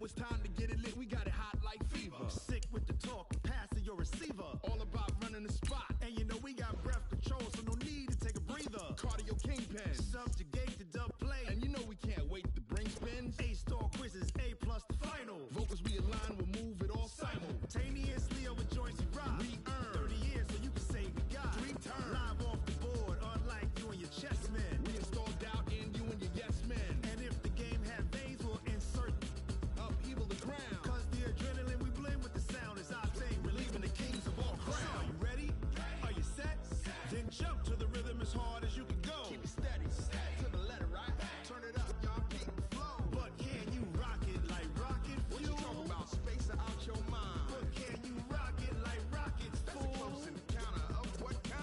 it's time to get it lit. We got it hot like fever. Sick with the talk, pass to your receiver. All about running the spot. And you know we got breath control, so no need to take a breather. Cardio kingpin. Subjugate the dub play. And you know we can't wait to bring spins. A-star quizzes, A+ the final. Vocals we align, we'll move it all simultaneously over joints we rock. We earn 30 years so you can say we got 3 turns. Live off the board, unlike you and your chess men. We install doubt in you and your yes men. And if the game had veins, we'll insert upheaval the ground. Cause the adrenaline we blend with the sound is our thing, relieving the kings of all crowns. Are you ready? Are you set? Then jump to the rhythm as hard as you can go. Keep it steady, to the letter, right? Turn it up, y'all, keep the flow. But can you rock it like rocket fuel? What you talking about? Space out your mind. But can you rock it like rockets, That's fool? a close encounter of what kind?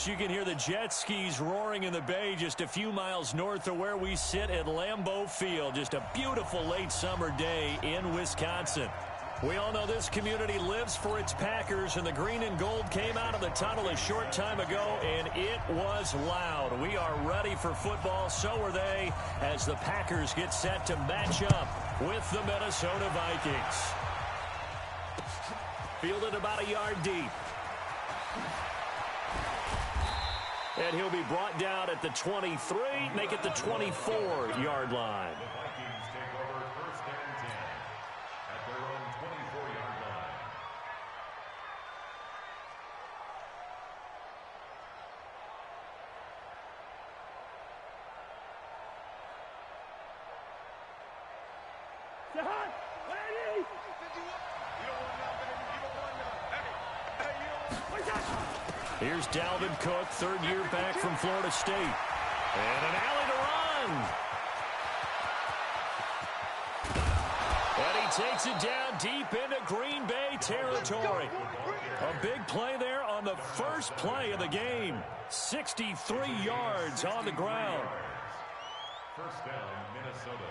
You can hear the jet skis roaring in the bay just a few miles north of where we sit at Lambeau Field. Just a beautiful late summer day in Wisconsin. We all know this community lives for its Packers, and the green and gold came out of the tunnel a short time ago, and it was loud. We are ready for football, so are they, as the Packers get set to match up with the Minnesota Vikings. Fielded about a yard deep. And he'll be brought down at the 23, make it the 24-yard line. The Vikings take over 1st and 10 at their own 24-yard line. Here's Dalvin Cook, third year back from Florida State. And an alley to run. And he takes it down deep into Green Bay territory. A big play there on the first play of the game. 63 yards on the ground. First down, Minnesota.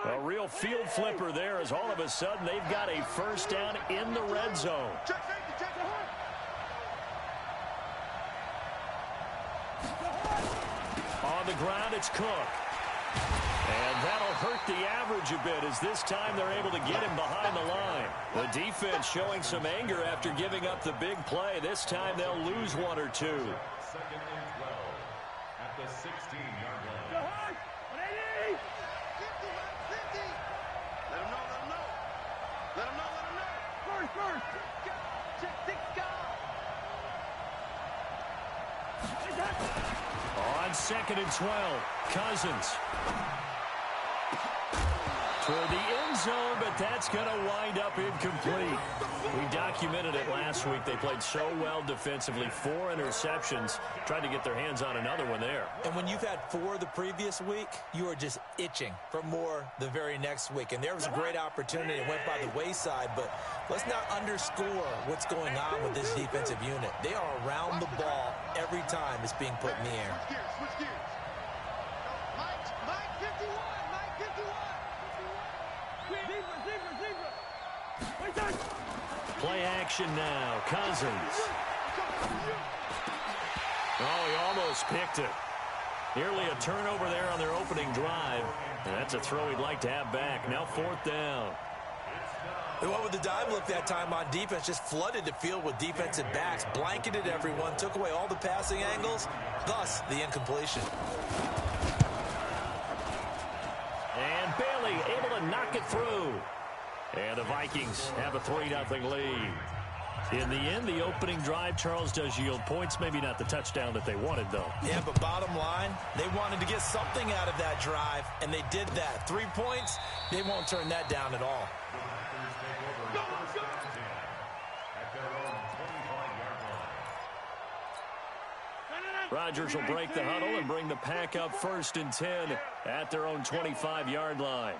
A real field flipper there, as all of a sudden they've got a first down in the red zone. On the ground, it's Cook. And that'll hurt the average a bit, as this time they're able to get him behind the line. The defense showing some anger after giving up the big play. This time they'll lose 1 or 2. 2nd and 12 at the 16-yard line. On 2nd and 12, Cousins. Toward the end zone, but that's going to wind up incomplete. We documented it last week. They played so well defensively. 4 interceptions. Tried to get their hands on another one there. And when you've had 4 the previous week, you are just itching for more the very next week. And there was a great opportunity. It went by the wayside, but let's not underscore what's going on with this defensive unit. They are around the ball every time it's being put in the air. Switch gears. Mike 51. Play action now. Cousins. Oh, he almost picked it. Nearly a turnover there on their opening drive. And that's a throw he'd like to have back. Now 4th down. And what with the dive look that time on defense, just flooded the field with defensive backs, blanketed everyone, took away all the passing angles, thus the incompletion. And Bailey able to knock it through. And the Vikings have a 3-0 lead. In the end, the opening drive, Charles, does yield points. Maybe not the touchdown that they wanted, though. Yeah, but bottom line, they wanted to get something out of that drive, and they did that. 3 points, they won't turn that down at all. The Packers take over 1st and 10 at their own 25-yard line. Rodgers will break the huddle and bring the pack up 1st and 10 at their own 25-yard line.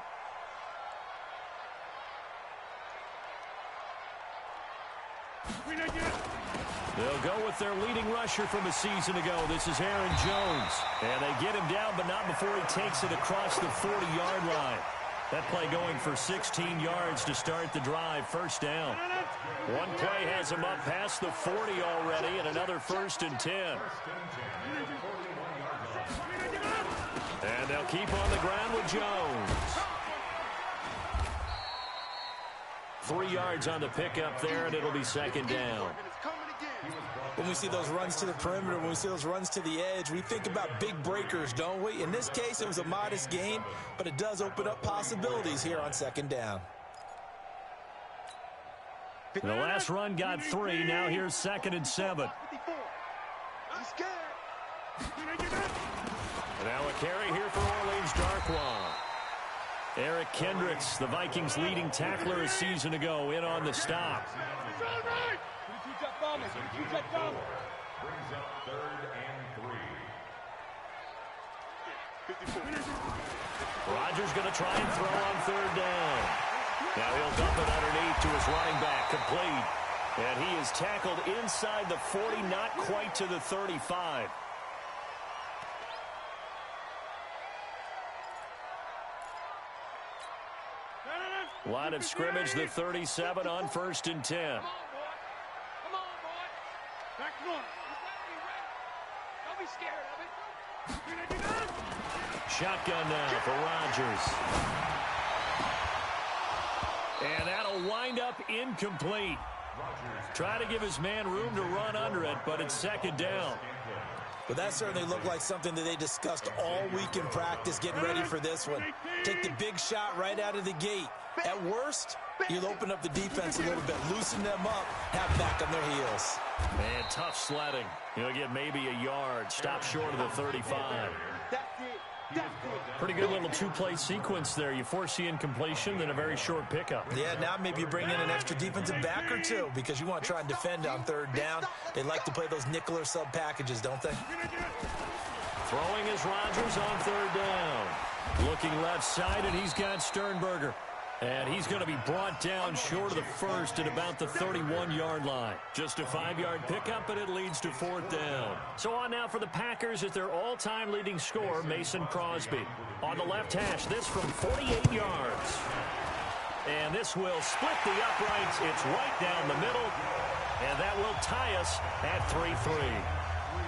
They'll go with their leading rusher from a season ago. This is Aaron Jones. And they get him down, but not before he takes it across the 40-yard line. That play going for 16 yards to start the drive. First down. One play has him up past the 40 already, and another 1st and 10. And they'll keep on the ground with Jones. 3 yards on the pickup there, and it'll be 2nd down. When we see those runs to the perimeter, when we see those runs to the edge, we think about big breakers, don't we? In this case, it was a modest gain, but it does open up possibilities here on 2nd down. The last run got 3. Now here's 2nd and 7. Now a carry here for Orleans Darkwa. Eric Kendricks, the Vikings' leading tackler a season ago, in on the stop. Brings up 3rd and 3. Rodgers going to try and throw on 3rd down. Now he'll dump it underneath to his running back, complete. And he is tackled inside the 40, not quite to the 35. Line of scrimmage, the 37 on 1st and 10. Don't be scared of it. Shotgun now for Rodgers. And that'll wind up incomplete. Try to give his man room to run under it, but it's 2nd down. But that certainly looked like something that they discussed all week in practice, getting ready for this one. Take the big shot right out of the gate. At worst, you'll open up the defense a little bit, loosen them up, have back on their heels. Man, tough sledding. He'll get maybe a yard. Stop short of the 35. Pretty good little 2-play sequence there. You force the incompletion, then a very short pickup. Yeah, now maybe you bring in an extra defensive back or two because you want to try and defend on 3rd down. They like to play those nickel or sub packages, don't they? Throwing is Rodgers on 3rd down. Looking left side, and he's got Sternberger. And he's going to be brought down short of the 1st at about the 31-yard line. Just a 5-yard pickup, but it leads to 4th down. So on now for the Packers at their all-time leading scorer, Mason Crosby. On the left hash, this from 48 yards. And this will split the uprights. It's right down the middle. And that will tie us at 3-3.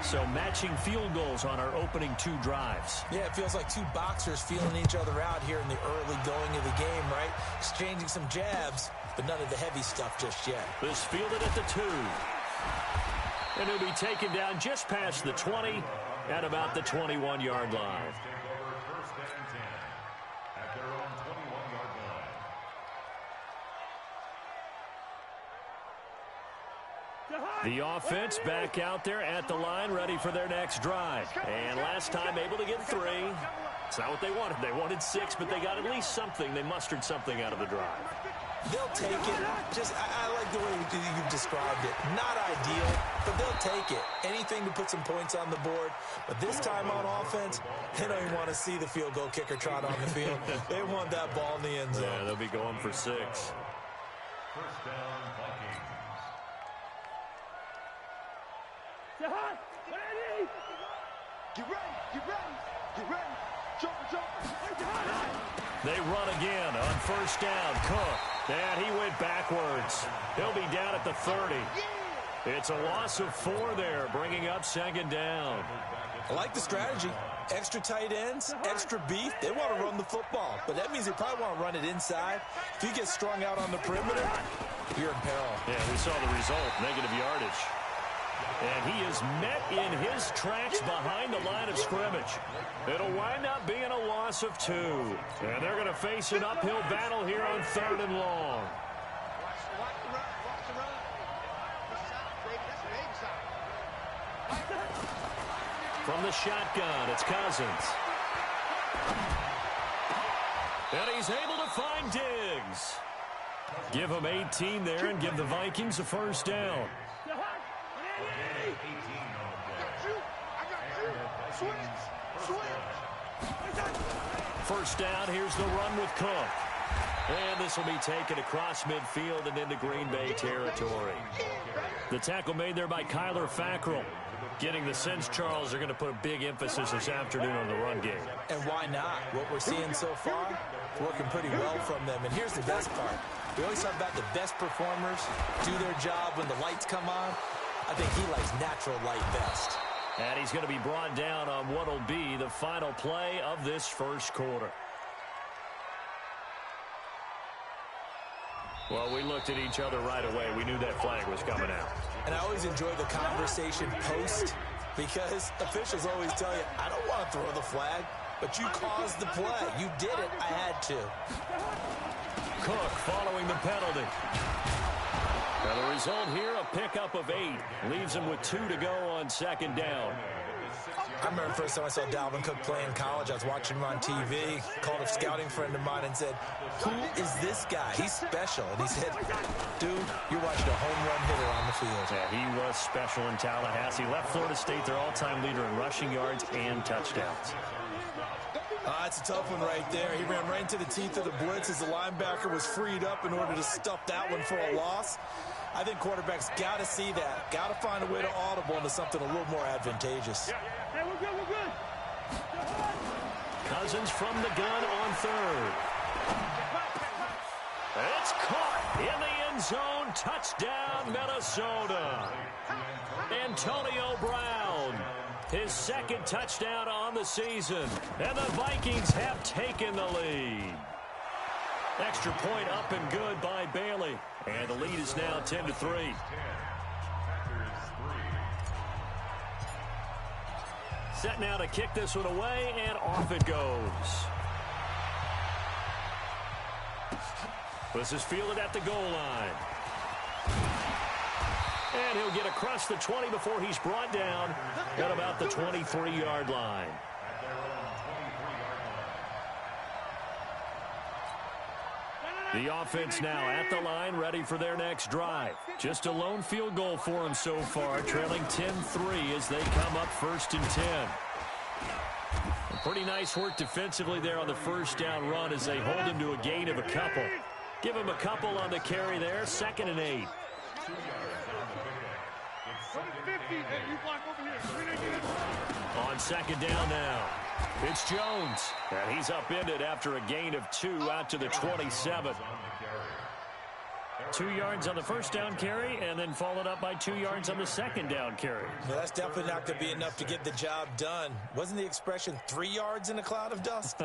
So matching field goals on our opening 2 drives. Yeah, it feels like 2 boxers feeling each other out here in the early going of the game, right? Exchanging some jabs, but none of the heavy stuff just yet. This fielded at the 2. And he'll be taken down just past the 20 at about the 21-yard line. Take over 1st and 10 at their own 21-yard line. The offense back out there at the line, ready for their next drive. And last time able to get 3. It's not what they wanted. They wanted 6, but they got at least something. They mustered something out of the drive. They'll take it. I like the way you've described it. Not ideal, but they'll take it. Anything to put some points on the board. But this time on offense, they don't even want to see the field goal kicker trot on the field. They want that ball in the end zone. Yeah, they'll be going for 6. 1st down, Vikings. Get ready, get ready, get ready. Jump. They run again on 1st down. Cook. And he went backwards. He'll be down at the 30. It's a loss of 4 there, bringing up 2nd down. I like the strategy. Extra tight ends, extra beef. They want to run the football, but that means they probably want to run it inside. If you get strung out on the perimeter, you're in peril. Yeah, we saw the result, negative yardage. And he is met in his tracks behind the line of scrimmage. It'll wind up being a loss of 2. And they're going to face an uphill battle here on 3rd and long. Watch the run. From the shotgun, it's Cousins. And he's able to find Diggs. Give him 18 there and give the Vikings a 1st down. First down, here's the run with Cook. And this will be taken across midfield and into Green Bay territory. The tackle made there by Kyler Fackrell. Getting the sense, Charles, they're going to put a big emphasis this afternoon on the run game. And why not? What we're seeing so far, working pretty well from them. And here's the best part. We always talk about the best performers do their job when the lights come on. I think he likes natural light best. And he's going to be brought down on what will be the final play of this first quarter. Well, we looked at each other right away. We knew that flag was coming out. And I always enjoy the conversation post because officials always tell you, I don't want to throw the flag, but you caused the play. You did it. I had to. Cook following the penalty. Now the result here, a pickup of 8. Leaves him with 2 to go on second down. I remember the first time I saw Dalvin Cook play in college. I was watching him on TV, called a scouting friend of mine and said, who is this guy? He's special. And he said, dude, you're watching a home run hitter on the field. Yeah, he was special in Tallahassee. Left Florida State their all-time leader in rushing yards and touchdowns. That's a tough one right there. He ran right into the teeth of the blitz as the linebacker was freed up in order to stuff that one for a loss. I think quarterbacks got to see that. Got to find a way to audible into something a little more advantageous. Hey, we're good, we're good. Cousins from the gun on third. It's caught in the end zone. Touchdown, Minnesota. Antonio Brown, his second touchdown on the season. And the Vikings have taken the lead. Extra point up and good by Bailey. And the lead is now 10-3. Set now to kick this one away, and off it goes. This is fielded at the goal line. And he'll get across the 20 before he's brought down at about the 23-yard line. The offense now at the line, ready for their next drive. Just a lone field goal for them so far, trailing 10-3 as they come up 1st and 10. Pretty nice work defensively there on the first down run as they hold him to a gain of a couple. Give him a couple on the carry there, 2nd and 8. On second down now. It's Jones. And he's upended after a gain of 2 out to the 27. 2 yards on the first down carry and then followed up by 2 yards on the second down carry. Yeah, that's definitely not going to be enough to get the job done. Wasn't the expression 3 yards in a cloud of dust?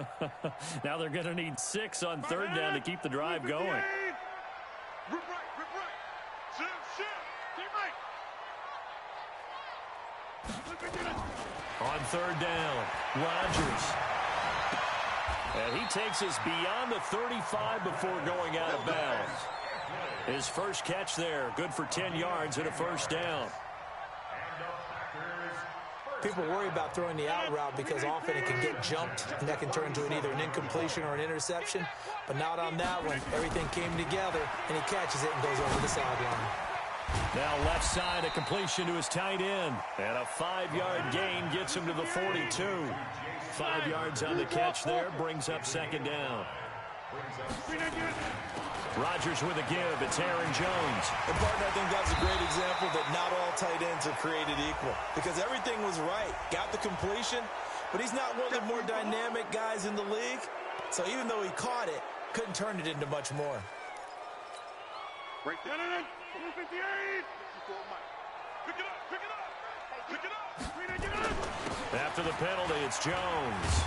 Now they're going to need 6 on third down to keep the drive going. Rip right. On third down, Rodgers. And he takes us beyond the 35 before going out of bounds. His first catch there, good for 10 yards and a first down. People worry about throwing the out route because often it can get jumped, and that can turn into either an incompletion or an interception. But not on that one. Everything came together, and he catches it and goes over the sideline. Now left side, a completion to his tight end. And a 5-yard gain gets him to the 42. 5 yards on the catch there, brings up second down. Rodgers with a give. It's Aaron Jones. And partner, I think that's a great example that not all tight ends are created equal. Because everything was right. Got the completion, but he's not one of the more dynamic guys in the league. So even though he caught it, couldn't turn it into much more. Right there. 258. Pick it up. After the penalty, it's Jones.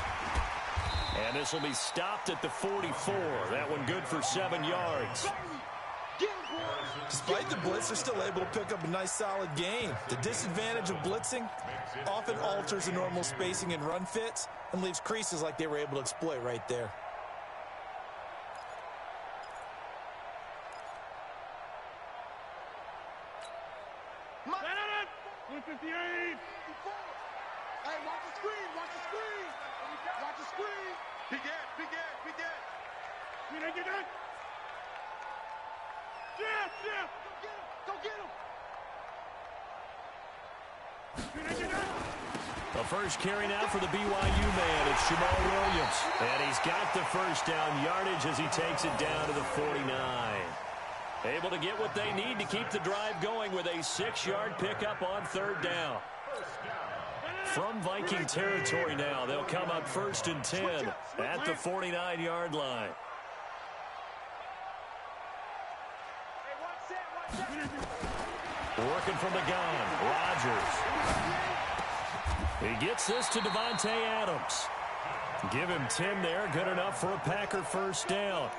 And this will be stopped at the 44. That one good for 7 yards. Despite the blitz, they're still able to pick up a nice solid gain. The disadvantage of blitzing often alters the normal spacing and run fits and leaves creases like they were able to exploit right there. Hey, watch the screen. Watch the screen. Big Ed. Get it. Yeah. Go get him. The first carry now for the BYU man. It's Jamal Williams. And he's got the first down yardage as he takes it down to the 49. Able to get what they need to keep the drive going with a 6-yard pickup on 3rd down. From Viking territory now, they'll come up 1st and 10 at the 49-yard line. Working from the gun, Rodgers. He gets this to Devontae Adams. Give him 10 there, good enough for a Packer 1st down.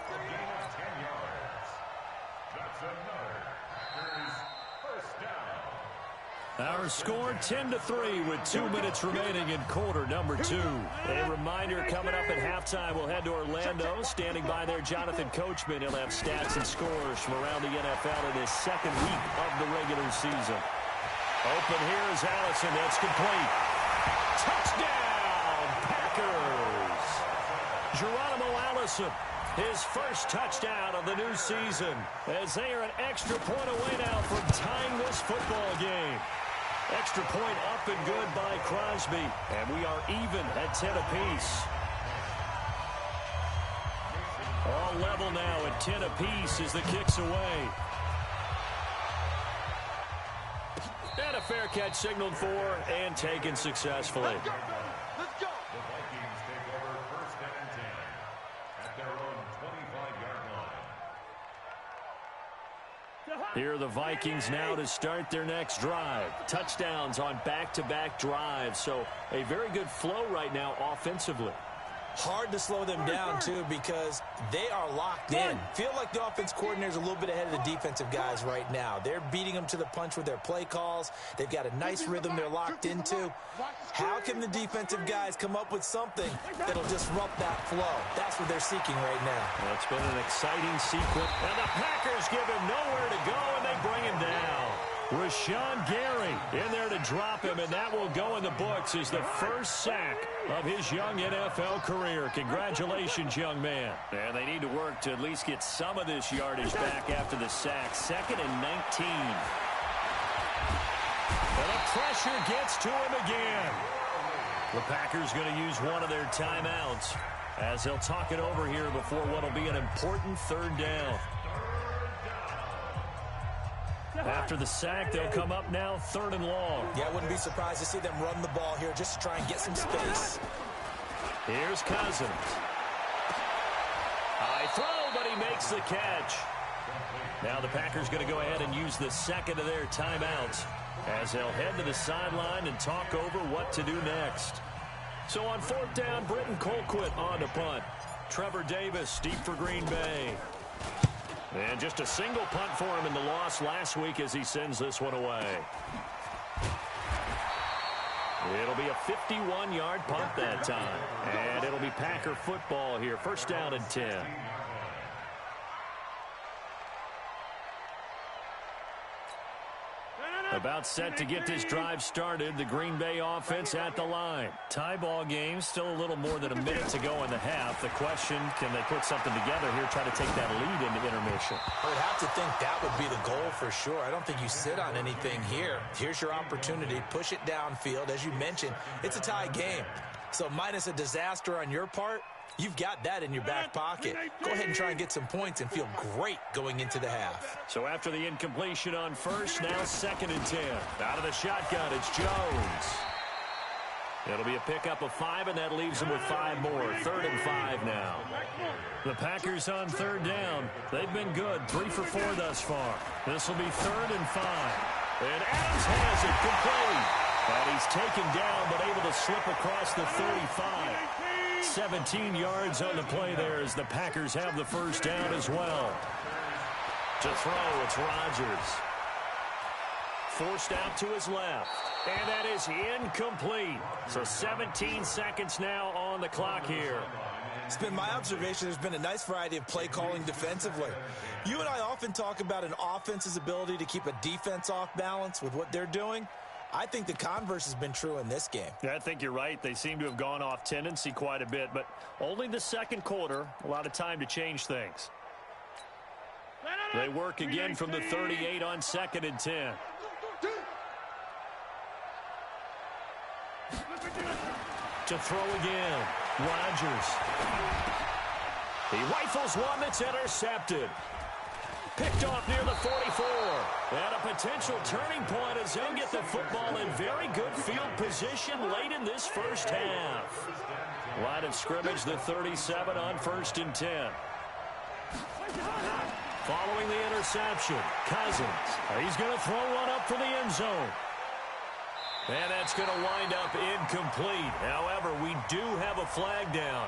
Our score 10-3 with 2 minutes remaining in quarter number 2. A reminder coming up at halftime, we'll head to Orlando. Standing by there, Jonathan Coachman. He'll have stats and scores from around the NFL in his 2nd week of the regular season. Open here is Allison. That's complete. Touchdown, Packers. Geronimo Allison, his first touchdown of the new season, as they are an extra point away now from tying this football game. Extra point up and good by Crosby, and we are even at 10 apiece. All level now at 10 apiece as the kick's away. And a fair catch signaled for and taken successfully. Let's go. The Vikings take over 1st and 10 at their own 25-yard line. Here are the Vikings now to start their next drive. Touchdowns on back-to-back drives, so a very good flow right now offensively. Hard to slow them down, too, because they are locked in. Feel like the offense coordinator's a little bit ahead of the defensive guys right now. They're beating them to the punch with their play calls. They've got a nice rhythm they're locked into. How can the defensive guys come up with something that'll disrupt that flow? That's what they're seeking right now. Well, it's been an exciting sequence. And the Packers give him nowhere to go, and they bring him down. Rashawn Gary in there to drop him, and that will go in the books as the first sack of his young NFL career. Congratulations, young man. And they need to work to at least get some of this yardage back after the sack. 2nd and 19. And the pressure gets to him again. The Packers going to use one of their timeouts as they'll talk it over here before what will be an important 3rd down. After the sack, they'll come up now 3rd and long. Yeah, I wouldn't be surprised to see them run the ball here just to try and get some space. Here's Cousins. High throw, but he makes the catch. Now the Packers going to go ahead and use the 2nd of their timeouts as they'll head to the sideline and talk over what to do next. So on 4th down, Britton Colquitt on to punt. Trevor Davis deep for Green Bay. And just a single punt for him in the loss last week as he sends this one away. It'll be a 51-yard punt that time. And it'll be Packer football here. 1st down and 10. About set to get this drive started. The Green Bay offense at the line. Tie ball game. Still a little more than a minute to go in the half. The question, can they put something together here, try to take that lead into intermission? I would have to think that would be the goal for sure. I don't think you sit on anything here. Here's your opportunity. Push it downfield. As you mentioned, it's a tie game. So minus a disaster on your part, you've got that in your back pocket. Go ahead and try and get some points and feel great going into the half. So after the incompletion on 1st, now 2nd and 10. Out of the shotgun, it's Jones. It'll be a pickup of 5, and that leaves them with 5 more. 3rd and 5 now. The Packers on 3rd down. They've been good. 3 for 4 thus far. This will be 3rd and 5. And Adams has it complete. And he's taken down, but able to slip across the 35. 17 yards on the play there as the Packers have the 1st down as well. To throw, it's Rodgers. Forced out to his left. And that is incomplete. So 17 seconds now on the clock here. It's been my observation there's been a nice variety of play calling defensively. You and I often talk about an offense's ability to keep a defense off balance with what they're doing. I think the converse has been true in this game. Yeah, I think you're right. They seem to have gone off tendency quite a bit, but only the 2nd quarter, a lot of time to change things. They work again from the 38 on 2nd and 10. To throw again, Rodgers. He rifles one that's intercepted. Picked off near the 44. And a potential turning point as they'll get the football in very good field position late in this first half. Line of scrimmage, the 37 on 1st and 10. Following the interception, Cousins. He's going to throw one up for the end zone. And that's going to wind up incomplete. However, we do have a flag down.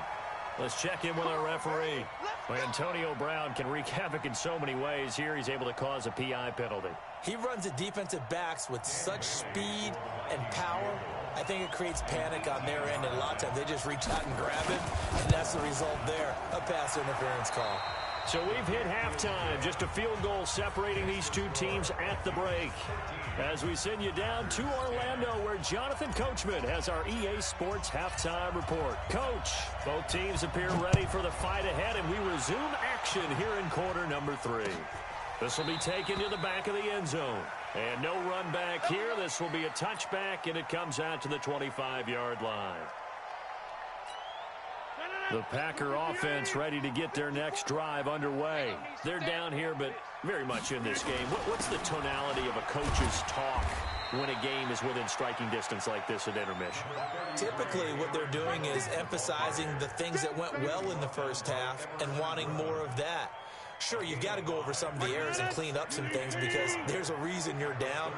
Let's check in with our referee. Well, Antonio Brown can wreak havoc in so many ways. Here he's able to cause a PI penalty. He runs at defensive backs with such speed and power. I think it creates panic on their end, and a lot of times they just reach out and grab him, and that's the result there, a pass interference call. So we've hit halftime, just a field goal separating these two teams at the break. As we send you down to Orlando, where Jonathan Coachman has our EA Sports halftime report. Coach, both teams appear ready for the fight ahead, and we resume action here in quarter number 3. This will be taken to the back of the end zone. And no run back here. This will be a touchback, and it comes out to the 25-yard line. The Packer offense ready to get their next drive underway. They're down here, but very much in this game. What's the tonality of a coach's talk when a game is within striking distance like this at intermission? Typically, what they're doing is emphasizing the things that went well in the first half and wanting more of that. Sure, you've got to go over some of the errors and clean up some things because there's a reason you're down.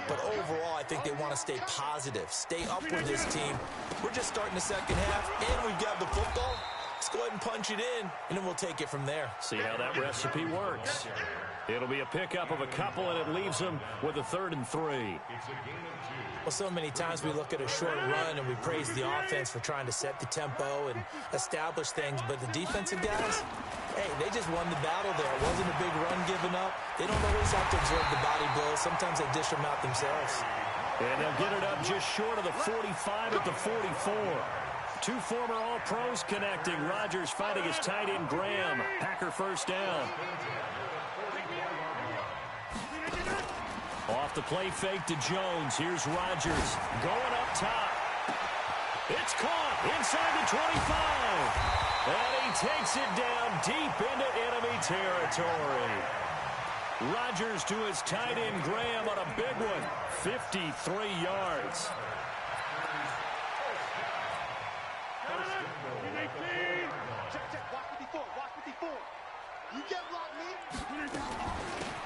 But overall, I think they want to stay positive, stay up with this team. We're just starting the second half, and we've got the football. Let's go ahead and punch it in, and then we'll take it from there. See how that recipe works. It'll be a pickup of a couple, and it leaves them with a 3rd and 3. Well, so many times we look at a short run and we praise the offense for trying to set the tempo and establish things, but the defensive guys, hey, they just won the battle there. It wasn't a big run given up. They don't always have to absorb the body blows. Sometimes they dish them out themselves. And they'll get it up just short of the 45 at the 44. Two former All-Pros connecting. Rodgers fighting his tight end Graham. Packer first down. Off the play fake to Jones. Here's Rodgers going up top. It's caught inside the 25. And he takes it down deep into enemy territory. Rodgers to his tight end Graham on a big one. 53 yards.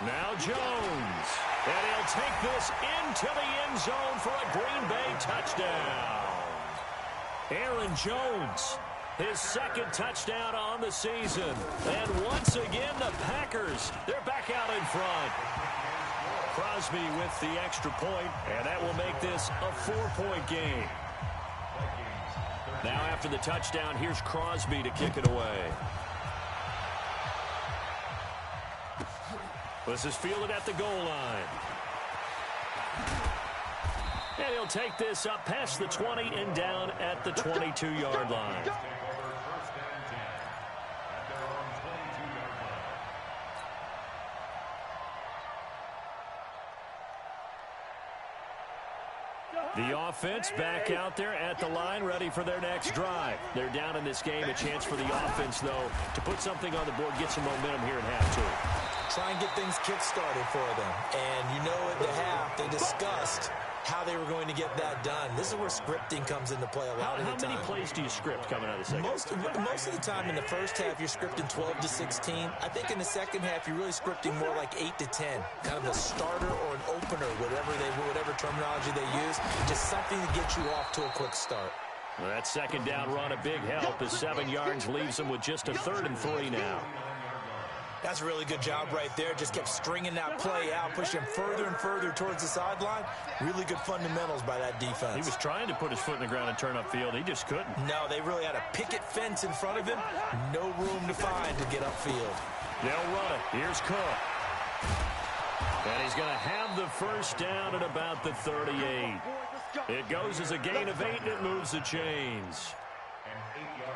Now Jones. And he'll take this into the end zone for a Green Bay touchdown. Aaron Jones, his 2nd touchdown on the season. And once again, the Packers, they're back out in front. Crosby with the extra point, and that will make this a 4-point game. Now after the touchdown, here's Crosby to kick it away. This is fielded at the goal line. And he'll take this up past the 20 and down at the 22-yard line. The offense back out there at the line, ready for their next drive. They're down in this game. A chance for the offense, though, to put something on the board, get some momentum here at half two. Try and get things kick-started for them. And you know at the half, they discussed how they were going to get that done. This is where scripting comes into play a lot of the time. How many plays do you script coming out of the second? Most of the time in the first half, you're scripting 12 to 16. I think in the second half, you're really scripting more like 8 to 10. Kind of a starter or an opener, whatever terminology they use. Just something to get you off to a quick start. Well, that second down run, a big help as 7 yards leaves them with just a 3rd and 3 now. That's a really good job right there. Just kept stringing that play out, pushing him further and further towards the sideline. Really good fundamentals by that defense. He was trying to put his foot in the ground and turn upfield. He just couldn't. No, they really had a picket fence in front of him. No room to find to get upfield. They'll run it. Here's Cook. And he's going to have the first down at about the 38. It goes as a gain of 8, and it moves the chains.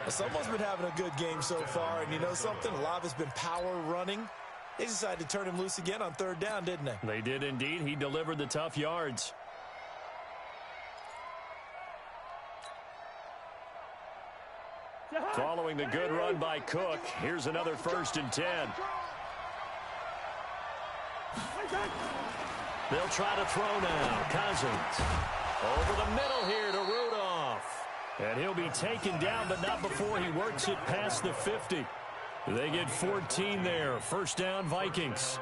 Someone's been having a good game so far, and you know something? A lot of it's been power running. They decided to turn him loose again on 3rd down, didn't they? They did indeed. He delivered the tough yards. Following the good run by Cook, here's another 1st and 10. They'll try to throw now. Cousins over the middle here to Rudolph. And he'll be taken down, but not before he works it past the 50. They get 14 there. First down, Vikings.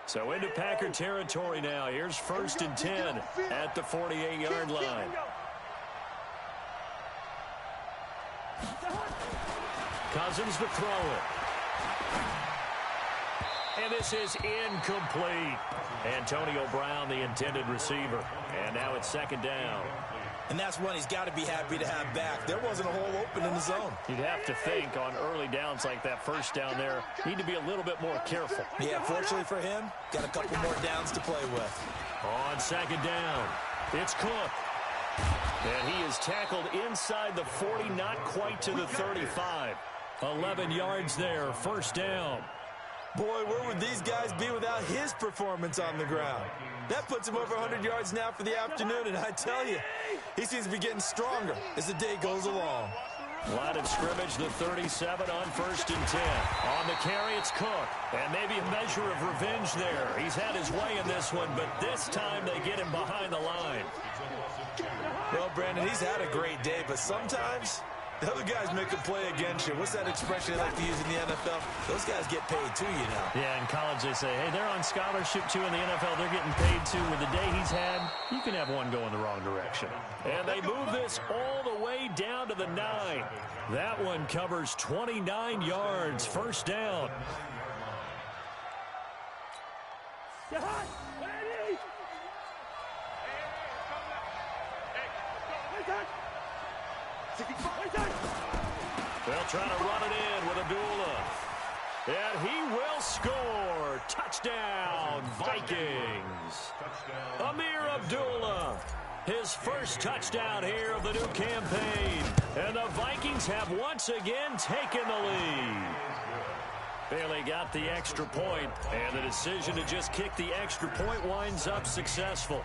So into Packer territory now. Here's 1st and 10 at the 48-yard line. Cousins to throw it. And this is incomplete. Antonio Brown, the intended receiver. And now it's 2nd down. And that's one he's got to be happy to have back. There wasn't a hole open in the zone. You'd have to think on early downs like that first down there, need to be a little bit more careful. Yeah, fortunately for him, got a couple more downs to play with. On 2nd down, it's Cook. And he is tackled inside the 40, not quite to the 35. 11 yards there, 1st down. Boy, where would these guys be without his performance on the ground? That puts him over 100 yards now for the afternoon, and I tell you, he seems to be getting stronger as the day goes along. Line of scrimmage, the 37 on 1st and 10. On the carry, it's Cook. And maybe a measure of revenge there. He's had his way in this one, but this time they get him behind the line. Well, Brandon, he's had a great day, but sometimes the other guys make a play against you. What's that expression they like to use in the NFL? Those guys get paid too, you know. Yeah, in college they say, hey, they're on scholarship too. In the NFL, they're getting paid too. With the day he's had, you can have one go in the wrong direction. And they move this all the way down to the 9. That one covers 29 yards. 1st down. They'll try to run it in with Abdullah. And he will score. Touchdown, Vikings. Amir Abdullah, his first touchdown here of the new campaign. And the Vikings have once again taken the lead. Bailey got the extra point, and the decision to just kick the extra point winds up successful.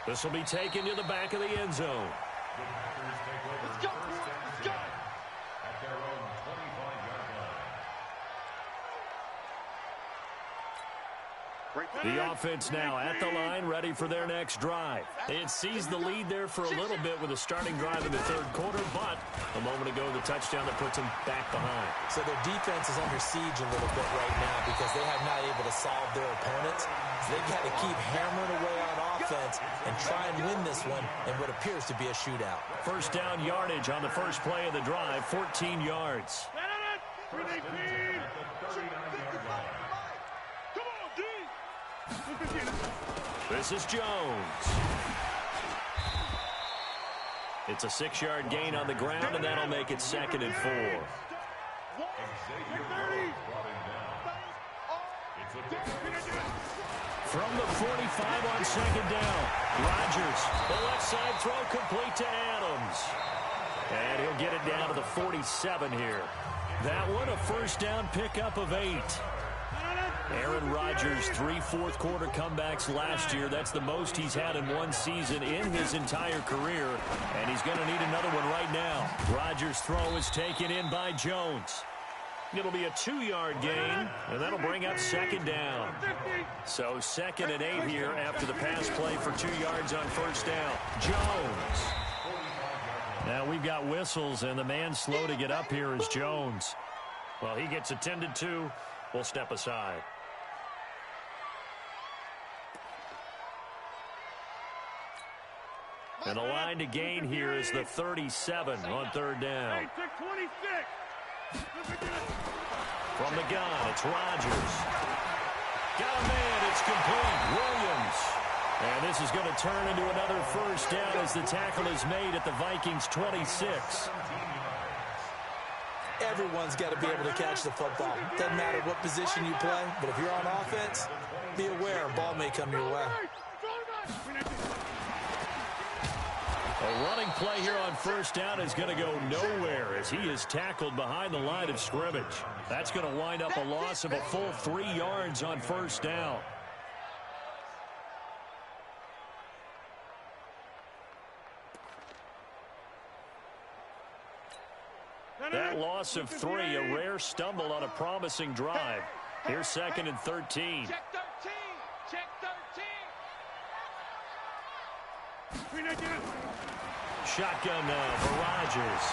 This will be taken to the back of the end zone. Let's go. Let's go. At their own 25-yard line. The offense now at the line, ready for their next drive. It seized the lead there for a little bit with a starting drive in the 3rd quarter, but a moment ago, the touchdown that puts them back behind. So their defense is under siege a little bit right now because they have not able to solve their opponents. So they've got to keep hammering away on offense and try and win this one in what appears to be a shootout. 1st down yardage on the first play of the drive, 14 yards. This is Jones. It's a 6-yard gain on the ground, and that'll make it 2nd and 4. From the 45 on 2nd down, Rodgers, the left side throw complete to Adams. And he'll get it down to the 47 here. That one, a 1st down pickup of 8. Aaron Rodgers, 3 fourth-quarter comebacks last year. That's the most he's had in one season in his entire career, and he's going to need another one right now. Rodgers' throw is taken in by Jones. It'll be a 2-yard gain, and that'll bring up 2nd down. So 2nd and 8 here after the pass play for 2 yards on 1st down. Jones. Now we've got whistles, and the man slow to get up here is Jones. Well, he gets attended to. We'll step aside. And the line to gain here is the 37 on 3rd down. From the gun, it's Rodgers. Got a man, it's complete. Williams. And this is going to turn into another 1st down as the tackle is made at the Vikings' 26. Everyone's got to be able to catch the football. Doesn't matter what position you play, but if you're on offense, be aware a ball may come your way. A running play here on 1st down is going to go nowhere as he is tackled behind the line of scrimmage. That's going to wind up a loss of a full 3 yards on 1st down. That loss of 3, a rare stumble on a promising drive. Here's 2nd and 13. Check 13. Check 13. Shotgun now for Rodgers.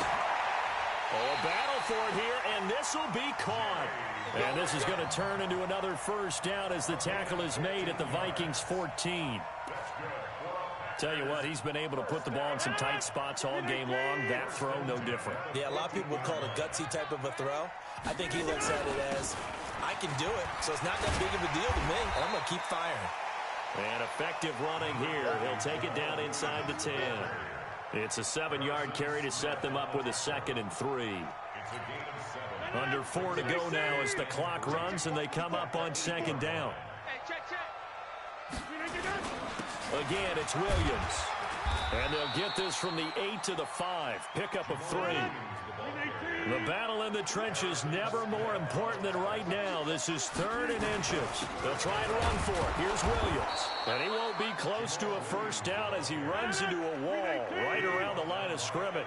Oh, a battle for it here, and this will be caught. And this is going to turn into another first down as the tackle is made at the Vikings 14. Tell you what, he's been able to put the ball in some tight spots all game long. That throw, no different. Yeah, a lot of people would call it a gutsy type of a throw. I think he looks at it as, I can do it, so it's not that big of a deal to me, and I'm going to keep firing. And effective running here. He'll take it down inside the 10. It's a 7-yard carry to set them up with a 2nd and 3. Under 4 to go now as the clock runs and they come up on 2nd down. Again, it's Williams. And they'll get this from the 8 to the 5. Pickup of 3. The battle in the trenches never more important than right now. This is 3rd and inches. They'll try and run for it. Here's Williams. And he won't be close to a first down as he runs into a wall right around the line of scrimmage.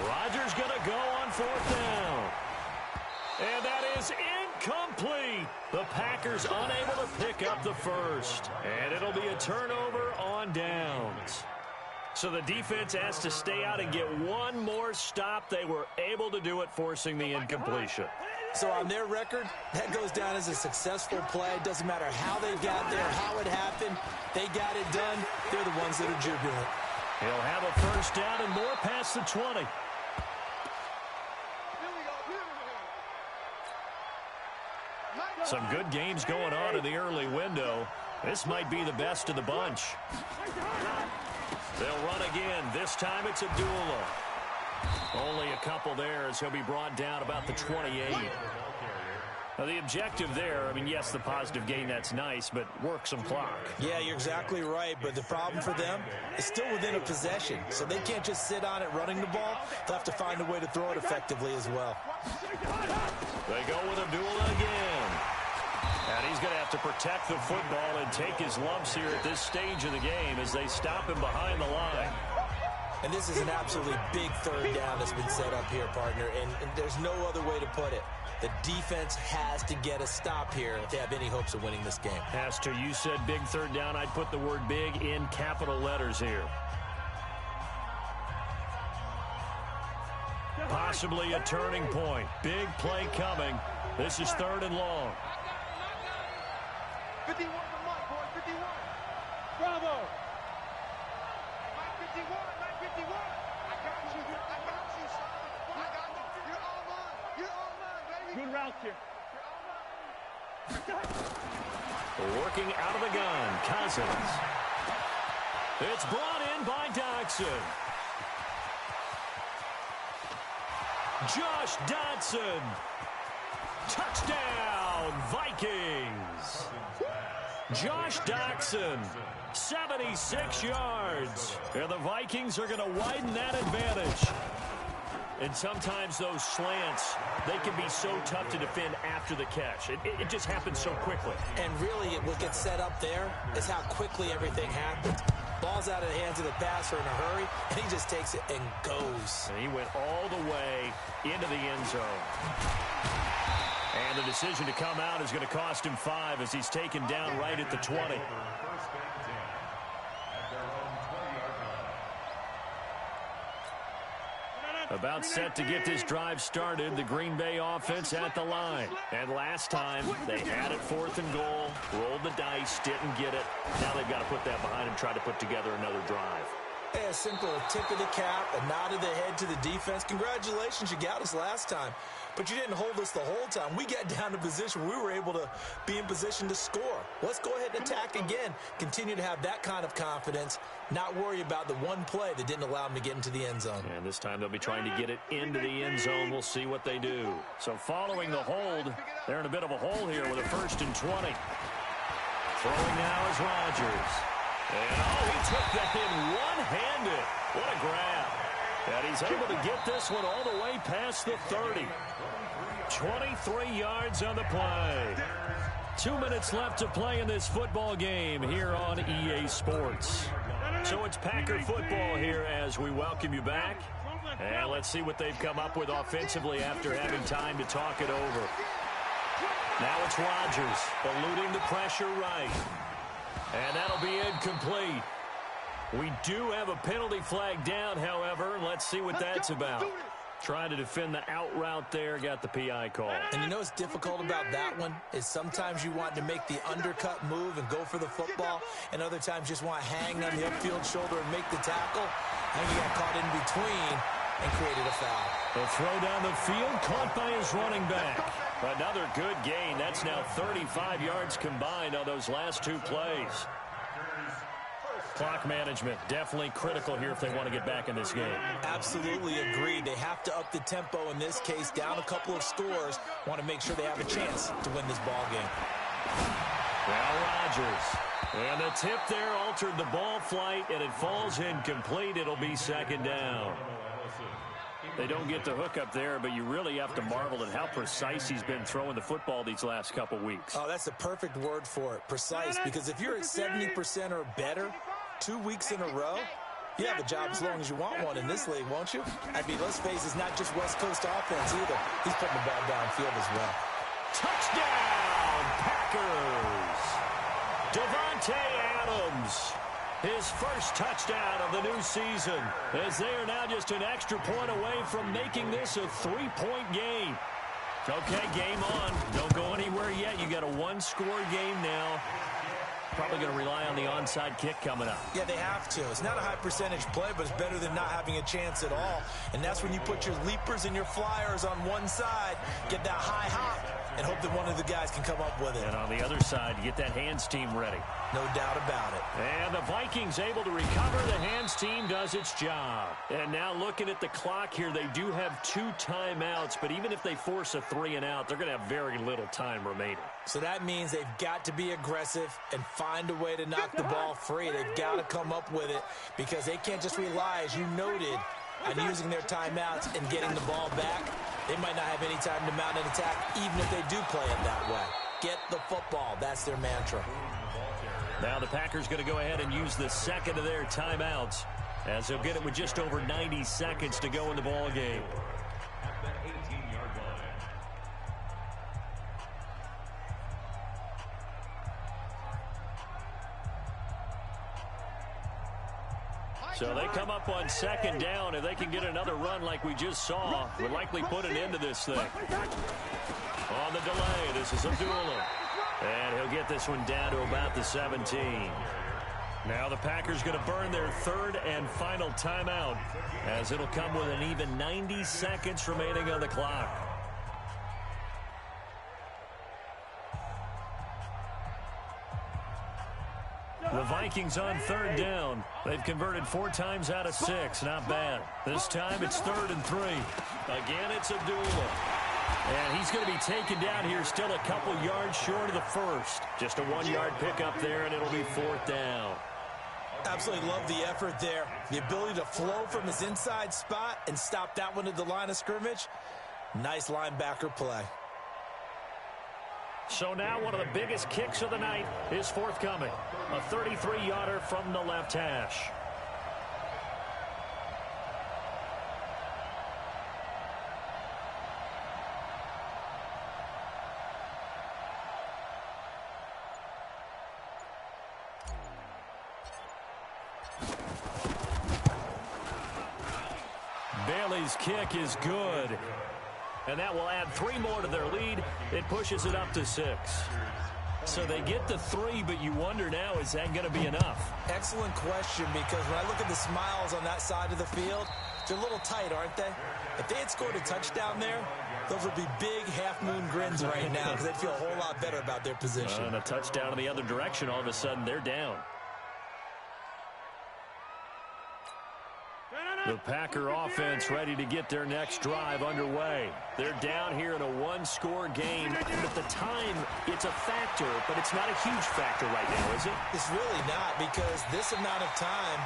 Rodgers going to go on 4th down. And that is incomplete. The Packers unable to pick up the first. And it'll be a turnover on downs. So the defense has to stay out and get one more stop. They were able to do it, forcing the incompletion. So on their record, that goes down as a successful play. It doesn't matter how they got there, how it happened. They got it done. They're the ones that are jubilant. He'll have a first down and more past the 20. Some good games going on in the early window. This might be the best of the bunch. They'll run again. This time it's Abdullah. Only a couple there as he'll be brought down about the 28. Now, the objective there, I mean, yes, the positive gain, that's nice, but work some clock. Yeah, you're exactly right, but the problem for them is still within a possession, so they can't just sit on it running the ball. They'll have to find a way to throw it effectively as well. They go with Abdullah again. And he's going to have to protect the football and take his lumps here at this stage of the game as they stop him behind the line. And this is an absolutely big 3rd down that's been set up here, partner, and there's no other way to put it. The defense has to get a stop here if they have any hopes of winning this game. Has to. You said big 3rd down. I'd put the word big in capital letters here. Possibly a turning point. Big play coming. This is 3rd and long. 51 for Mike, boy. 51. Bravo. Mike 51. Mike 51. I got you. I got you, son. I got you. You're all mine. You're all mine, baby. Good route here. You're all mine. Working out of the gun. Cousins. It's brought in by Dodson. Josh Dodson. Touchdown, Vikings. Josh Dodson, 76 yards. And the Vikings are going to widen that advantage. And sometimes those slants, they can be so tough to defend after the catch. It just happens so quickly. And really, what gets set up there is how quickly everything happens. Ball's out of the hands of the passer in a hurry, and he just takes it and goes. And he went all the way into the end zone. And the decision to come out is going to cost him 5 as he's taken down right at the 20. About set to get this drive started, the Green Bay offense at the line. And last time, they had it 4th and goal, rolled the dice, didn't get it. Now they've got to put that behind and try to put together another drive. Yeah, simple, a tip of the cap, a nod of the head to the defense. Congratulations, you got us last time. But you didn't hold us the whole time. We got down to position where we were able to be in position to score. Let's go ahead and attack again. Continue to have that kind of confidence, not worry about the one play that didn't allow them to get into the end zone. And this time they'll be trying to get it into the end zone. We'll see what they do. So following the hold, they're in a bit of a hole here with a 1st and 20. Throwing now is Rodgers. And, he took that in one-handed. What a grab. And he's able to get this one all the way past the 30. 23 yards on the play. 2 minutes left to play in this football game here on EA Sports. So it's Packer football here as we welcome you back. And let's see what they've come up with offensively after having time to talk it over. Now it's Rodgers eluding the pressure right. And that'll be incomplete. We do have a penalty flag down, however. Let's see what that's about. Trying to defend the out route there, got the PI call. And you know what's difficult about that one is sometimes you want to make the undercut move and go for the football, and other times just want to hang on the upfield shoulder and make the tackle. And he got caught in between and created a foul. The throw down the field, caught by his running back. Another good gain. That's now 35 yards combined on those last two plays. Clock management, definitely critical here if they want to get back in this game. Absolutely agreed. They have to up the tempo in this case, down a couple of scores. Want to make sure they have a chance to win this ball game. Well, Rodgers. And the tip there altered the ball flight, and it falls incomplete. It'll be second down. They don't get the hook up there, but you really have to marvel at how precise he's been throwing the football these last couple weeks. Oh, that's the perfect word for it, precise, because if you're at 70% or better 2 weeks in a row, you have a job as long as you want one in this league, won't you? I mean, let's face it, it's not just West Coast offense either. He's putting the ball downfield as well. Touchdown, Packers! Davante Adams. His first touchdown of the new season, as they are now just an extra point away from making this a three-point game. Okay, game on. Don't go anywhere yet. You got a one-score game now. Probably going to rely on the onside kick coming up. Yeah, they have to. It's not a high percentage play, but it's better than not having a chance at all. And that's when you put your leapers and your flyers on one side, get that high hop, and hope that one of the guys can come up with it. And on the other side, get that hands team ready. No doubt about it. And the Vikings able to recover. The hands team does its job. And now looking at the clock here, they do have 2 timeouts, but even if they force a 3 and out, they're going to have very little time remaining. So that means they've got to be aggressive and find a way to knock the ball free. They've got to come up with it because they can't just rely, as you noted, on using their timeouts and getting the ball back. They might not have any time to mount an attack, even if they do play it that way. Get the football. That's their mantra. Now the Packers going to go ahead and use the second of their timeouts, as they'll get it with just over 90 seconds to go in the ball game. At the 18-yard line. So they come up on second down. If they can get another run like we just saw, would likely put an end to this thing. On the delay, this is Abdullah. And he'll get this one down to about the 17. Now the Packers going to burn their third and final timeout, as it'll come with an even 90 seconds remaining on the clock. The Vikings on third down. They've converted 4 times out of 6. Not bad. This time it's 3rd and 3. Again, it's Abdullah. And he's going to be taken down here still a couple yards short of the first. Just a 1-yard pickup there, and it'll be 4th down. Absolutely love the effort there. The ability to flow from his inside spot and stop that one at the line of scrimmage. Nice linebacker play. So now one of the biggest kicks of the night is forthcoming. A 33-yarder from the left hash. Bailey's kick is good. And that will add 3 more to their lead. It pushes it up to 6. So they get the 3, but you wonder now, is that going to be enough? Excellent question, because when I look at the smiles on that side of the field, they're a little tight, aren't they? If they had scored a touchdown there, those would be big half-moon grins right now because they'd feel a whole lot better about their position. And a touchdown in the other direction, all of a sudden they're down. The Packer offense ready to get their next drive underway. They're down here in a 1-score game. At the time, it's a factor, but it's not a huge factor right now, is it? It's really not, because this amount of time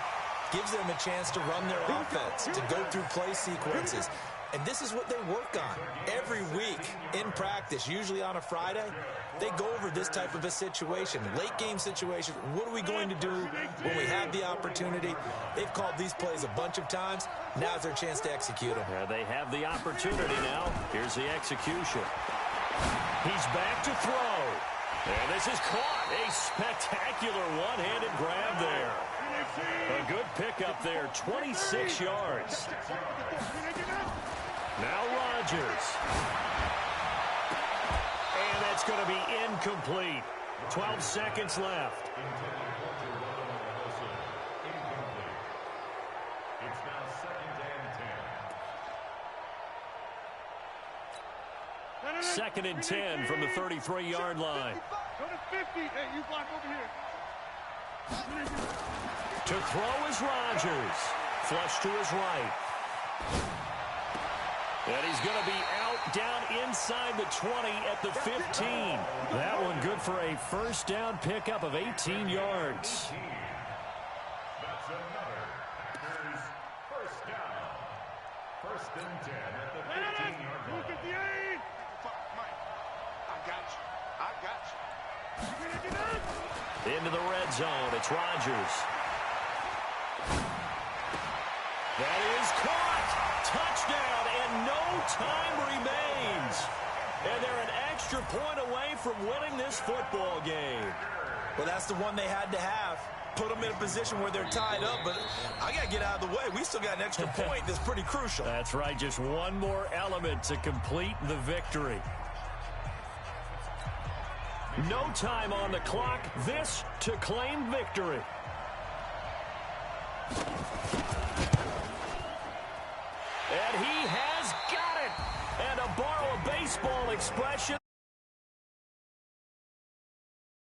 gives them a chance to run their offense, to go through play sequences. And this is what they work on every week in practice, usually on a Friday. They go over this type of a situation, late game situation. What are we going to do when we have the opportunity? They've called these plays a bunch of times. Now's their chance to execute them. Yeah, they have the opportunity now. Here's the execution. He's back to throw. And this is caught. A spectacular one-handed grab there. A good pickup there, 26 yards. Now Rodgers. And that's going to be incomplete. 12 seconds left. It's now 2nd and 10. 2nd and 10 from the 33-yard line. Go to 50. Hey, you block over here. To throw is Rodgers. Flush to his right. And he's going to be out down inside the 20 at the 15. That one good for a first down pickup of 18 yards. That's another Packers first down. 1st and 10 at the 15-yard line. 258. Mike, I got you. I got you. Into the red zone. It's Rodgers. That is caught. Touchdown, and no time remains. And they're an extra point away from winning this football game. Well, that's the one they had to have. Put them in a position where they're tied up, but I got to get out of the way. We still got an extra point that's pretty crucial. That's right, just one more element to complete the victory. No time on the clock. This to claim victory. And he has got it. And to borrow a baseball expression,